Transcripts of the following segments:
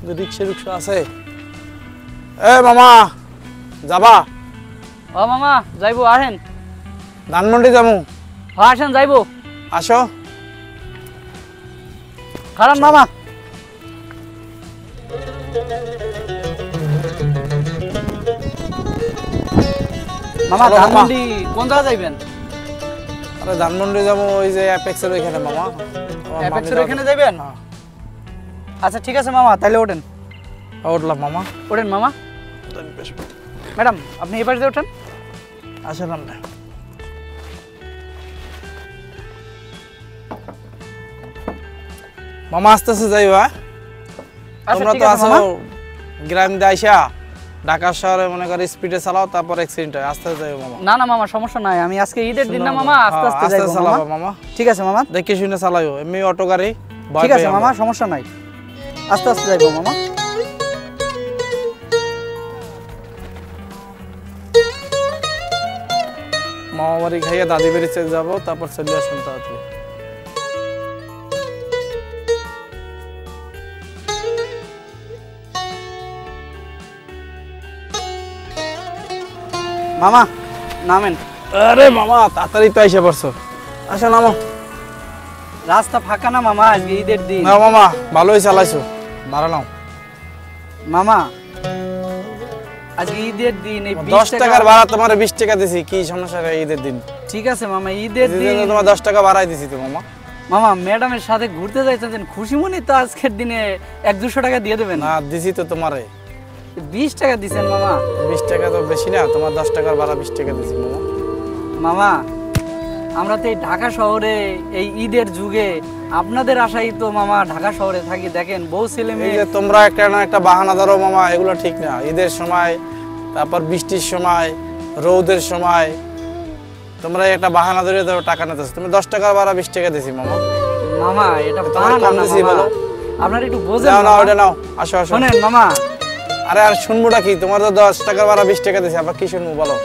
রিক্সা আছে? এ মামা যাবা? ও মামা যাইবো, আসেন। ধানমন্ডি যাবো। হ্যাঁ আসেন, যাইবো। আসো। খারাপ মামা। মামা চলো মামা। ধানমন্ডি কোন জায়গা যাইবেন? আরে ধানমন্ডি যাবো ওই যে অ্যাপেক্সের ওইখানে মামা। অ্যাপেক্সের ওইখানে যাইবেন? আচ্ছা ঠিক আছে মামা, তাহলে ওঠেন। উঠলাম মামা। ওঠেন মামা। ম্যাডাম আপনি এই পাশে ওঠেন। আসলাম না মামা, আস্তে আস্তে যাইবা। আচ্ছা তোমরা ঠিক তো আছে আছো মামা। গ্রাম দিয়ে আইসা ঢাকা শহরে মনে করো স্পিডে চালাও, তারপর অ্যাক্সিডেন্ট হয়। আস্তে আস্তে যাইবো মামা। না না মামা সমস্যা নাই, আমি আজকে ঈদের দিন না মামা, আস্তে আস্তে আস্তে যাইবো চালাবো মামা। মামা। ঠিক আছে মামা। দেখে শুনে চালাইও, এমনি অটো গাড়ি ভয় ঠিক পাই আছে আমরা। মামা, সমস্যা নাই, আস্তে আস্তে যাইবো মামা। মামা বাড়ি খাইয়া দাদি বাড়ি চলে যাবো, তারপর চলে আসুন তাড়াতাড়ি। মামা নামেন। আরে মামা তাড়াতাড়ি তো আইসা পড়ছো। আসো নামো। রাস্তা ফাঁকা না মামা, আজকে ঈদের দিন। না মামা ভালোই চালাইছো, ভাড়া নাও। মামা আজকে ঈদের দিন, এই 10 টাকার ভাড়া তোমার 20 টাকা দিছি, কি সমস্যা রে ঈদের দিন? ঠিক আছে মামা, ঈদের দিন তোমার 10 টাকা ভাড়াই দিছি তো মামা। মামা ম্যাডামের সাথে ঘুরতে যাইতেছেন, খুশি মনে তো আজকের দিনে 100-200 টাকা দিয়ে দেবেন। না দিছি তো তোমারে 20 টাকা দিছেন মামা। 20 টাকা তো বেশি না, তোমার 10 টাকার ভাড়া 20 টাকা দিছি মামা। মামা আমরা তো এই ঢাকা শহরে এই ঈদের যুগে আপনাদের আশাই তো মামা ঢাকা শহরে থাকি, দেখেন বউ ছেলে এই মেয়ে। যে তোমরা একটা না একটা বাহানা ধরো মামা, এগুলো ঠিক না। ঈদের সময়, তারপর বৃষ্টির সময়, রৌদের সময় তোমরা একটা বাহানা ধরে ধরো টাকা নিতেছো। তুমি 10 টাকার ভাড়া 20 টাকা দিছি মামা। মামা এটা তোমার বাহানা কম না দিছি মামা, বলো। আপনারা একটু বোঝেন নাও নাও, মামা। ওটা নাও, আসো আসো। শোনেন মামা, আরে আর শুনবোটা কি, তোমার তো 10 টাকার ভাড়া 20 টাকা দিছি, আবার কি শুনবো বলো?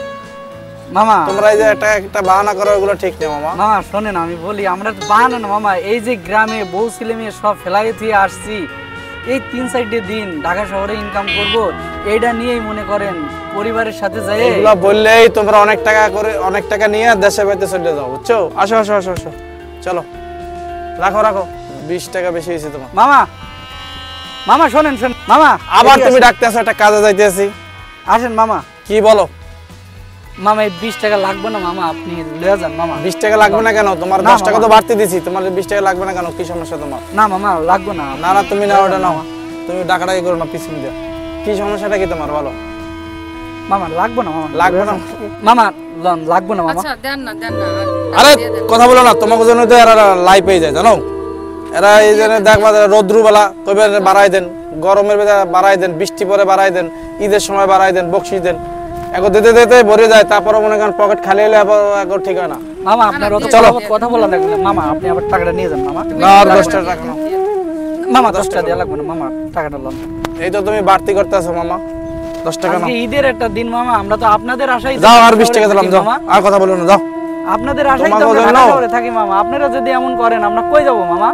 মামা তোমরা এই যে একটা বাহানা করো, এগুলো ঠিক না মামা। মামা শোনেন আমি বলি, আমরা তো বাহানা না মামা, এই যে গ্রামে বউ ছেলে মেয়ে সব ফেলাই দিয়ে আসছি, এই 3-4 দিন ঢাকা শহরে ইনকাম করব, এইটা নিয়েই মনে করেন পরিবারের সাথে যাই। এগুলো বললেই তোমরা অনেক টাকা করে, অনেক টাকা নিয়ে দেশে বাইতে চলে যাও, বুঝছো? আসো আসো আসো আসো, চলো রাখো রাখো, 20 টাকা বেশি হয়েছে তোমার। মামা মামা শোনেন শোনেন মামা, আবার এদিকে তুমি আসেন। ডাকতে আসো, একটা কাজে যাইতেছি। আসেন মামা। কি বলো? মামা এই 20 টাকা লাগবে না মামা, আপনি লয়ে যান মামা। 20 টাকা লাগবে না কেন? তোমার না 10 টাকা মামা। তো বাড়তি দিছি, তোমার 20 টাকা লাগবে না কেন? কি সমস্যা তোমার? না মামা লাগবে না। না না তুমি না, ওটা নাও। তুমি ডাকাডাকি করো না পিছন দিয়ে। কি সমস্যাটা কি তোমার বলো? মামা লাগবে না মামা, লাগবে না? মামা লন লাগবে না মামা। আচ্ছা দেন না আরে দিয়ে দেন। কথা বলো না, তোমাকে জন্য তো এরা লাই পেয়ে যায় জানো। এরা এই জন্য দেখবা রোদ্রু বেলা কইবে বাড়াই দেন, গরমের বেলা বাড়াই দেন, বৃষ্টি পরে বাড়াই দেন, ঈদের সময় বাড়াই দেন, বকশিস দেন, এখন দিতে দিতে ভরে যায়, তারপরে মনে করেন পকেট খালি হলে এখন ঠিক হয় না। মামা আপনার অত চলো। কথা বলা লাগবে না মামা, আপনি আবার টাকাটা নিয়ে যান মামা। না আর 10 টাকা রাখো না। মামা 10 টাকা দেওয়া লাগবে না মামা, টাকাটা লন। এই তো তুমি বাড়তি করতেছো মামা, 10 টাকা নাও। আজকে ঈদের একটা দিন মামা, আমরা তো আপনাদের আশাই যাও আর 20 টাকা দিলাম, যাও মামা, আর কথা বলো না, যাও। আপনাদের আশাই তো তোমাকে আমরা বললাম ঢাকা নাও। শহরে থাকি মামা, আপনারা যদি এমন করেন আমরা কই যাব মামা?